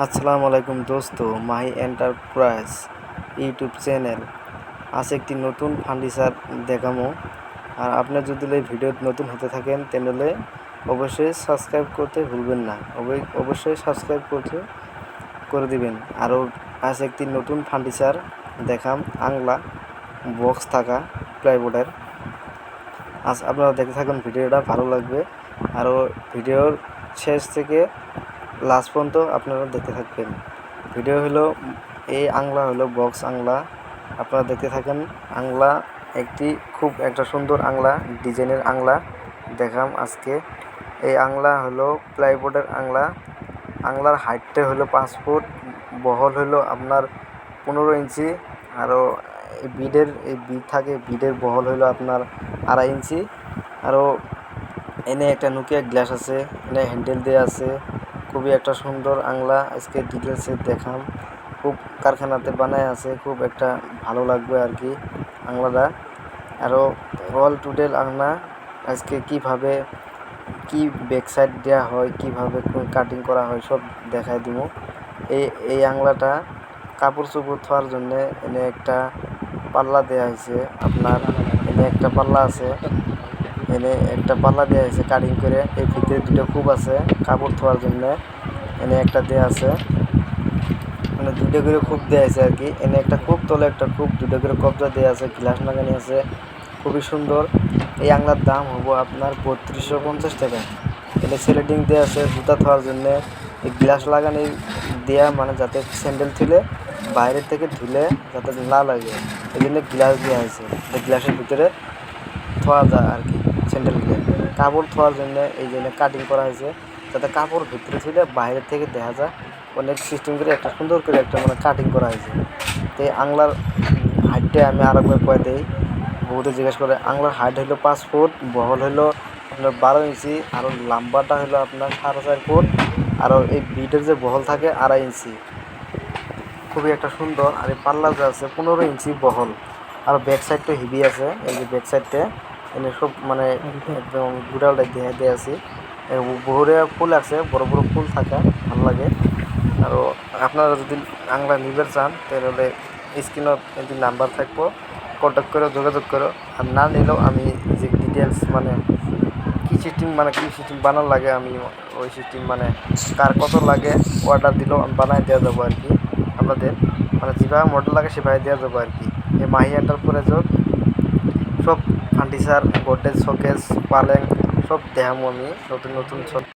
আসসালামু আলাইকুম দোস্ত, মাহি এন্টারপ্রাইজ ইউটিউব চ্যানেল। আজ একটি নতুন ফার্নিচার দেখামো। আর আপনি যদি এই ভিডিও নতুন হতে থাকেন তাহলে অবশ্যই সাবস্ক্রাইব করতে ভুলবেন না, অবশ্যই সাবস্ক্রাইব করে দিবেন। আরও আজ একটি নতুন ফার্নিচার দেখাম, আংলা বক্স থাকা প্লাইবোর্ডের। আজ আপনারা দেখতে থাকুন, ভিডিওটা ভালো লাগবে। আরও ভিডিওর শেষ থেকে লাস্ট পর্যন্ত আপনারা দেখতে থাকবেন। ভিডিও হলো এই আংলা হলো বক্স আংলা, আপনারা দেখতে থাকেন। আংলা খুব একটা সুন্দর আংলা, ডিজাইনের আংলা দেখাম আজকে। এই আংলা হলো প্লাইবোর্ডের আংলা। আংলার হাইটটা হলো 5 ফুট, বহল হলো আপনার 15 ইঞ্চি। আরও বিড থাকে, বিডের বহল হলো আপনার 2.5 ইঞ্চি। আরও এনে একটা নোকিয়া গ্লাস আছে, এনে হ্যান্ডেল দেওয়া আছে। খুবই একটা সুন্দর আংলা, আজকে ডিটেলসে দেখাম। খুব কারখানাতে বানায় আছে, খুব একটা ভালো লাগবে আর কি আংলাটা। আরও অল টুডেল আংলা, আজকে কিভাবে কি ব্যাক সাইড দেওয়া হয়, কিভাবে কাটিং করা হয় সব দেখাই দিব। এই আংলাটা কাপড় চোপড় ধোয়ার জন্যে এনে একটা পাল্লা দেওয়া হয়েছে আপনার। এনে একটা পাল্লা আছে, এনে একটা পাল্লা দেওয়া হয়েছে কাটিং করে। এই ভিতরে দুটো খুব আছে কাপড় ধোয়ার জন্য, এনে একটা দেওয়া আছে, মানে দুটো করে খুব দেওয়া আছে আর কি। এনে একটা খুব, তলে একটা খুব, দুটো করে কবজা দেওয়া আছে, গ্লাস লাগানি আছে, খুবই সুন্দর। এই আংলার দাম হবো আপনার 3250 টাকা। এনে সেলেটিং দেওয়া আছে জুতা ধোয়ার জন্য। এই গ্লাস লাগানি দেওয়া মানে যাতে স্যান্ডেল থুলে বাইরের থেকে ধুলে যাতে না লাগে, এই জন্য গ্লাস দেওয়া হয়েছে। এই গ্লাসের ভিতরে ধোয়া যায় আর কি স্যান্ডেলগুলো। কাপড় ধোয়ার জন্য এই জন্য কাটিং করা হয়েছে, যাতে কাপড় ভিতরে ধুলে বাইরের থেকে দেখা যায়। অনেক সিস্টেম করে একটা সুন্দর করে একটা মানে কাটিং করা হয়েছে। তো এই আংলার হাইটটা আমি আরেকবার কয়ে দিই, বহুতে জিজ্ঞেস করে। আংলার হাইট হলো 5 ফুট, বহল হলো আপনার 12 ইঞ্চি, আরও লাম্বাটা হলো আপনার 4.5 ফুট। আরও এই বিটের যে বহল থাকে 2.5 ইঞ্চি, খুবই একটা সুন্দর। আর এই পাল্লা যে আছে 15 ইঞ্চি বহল। আর ব্যাক সাইডটা হেভি আছে, এই যে ব্যাক সাইডটা এনে সব মানে একদম গুড়ালটা দিয়ে আছে। বহুরে ফুল আছে, বড় বড় ফুল থাকে, ভালো লাগে। আর আপনারা যদি আংলা নিতে চান তাহলে স্ক্রিনত যদি নাম্বার থাকবো, কন্ট্যাক্ট করে যোগাযোগ করো। আর না নিলেও আমি যে ডিটেলস মানে কী সিস্টেম বানার লাগে, আমি ওই সিস্টেম মানে কার কত লাগে অর্ডার দিলেও আমি বানাই দেওয়া যাবো আর কি। আপনাদের মানে যেভাবে মডেল লাগে সেভাবে দেওয়া যাবো আর কি। এই মাহি এন্টারপ্রাইজের সব ফার্নিচার, গোদরেজ, শোকেস, পালেং সব দেখাবো আমি, নতুন নতুন সব।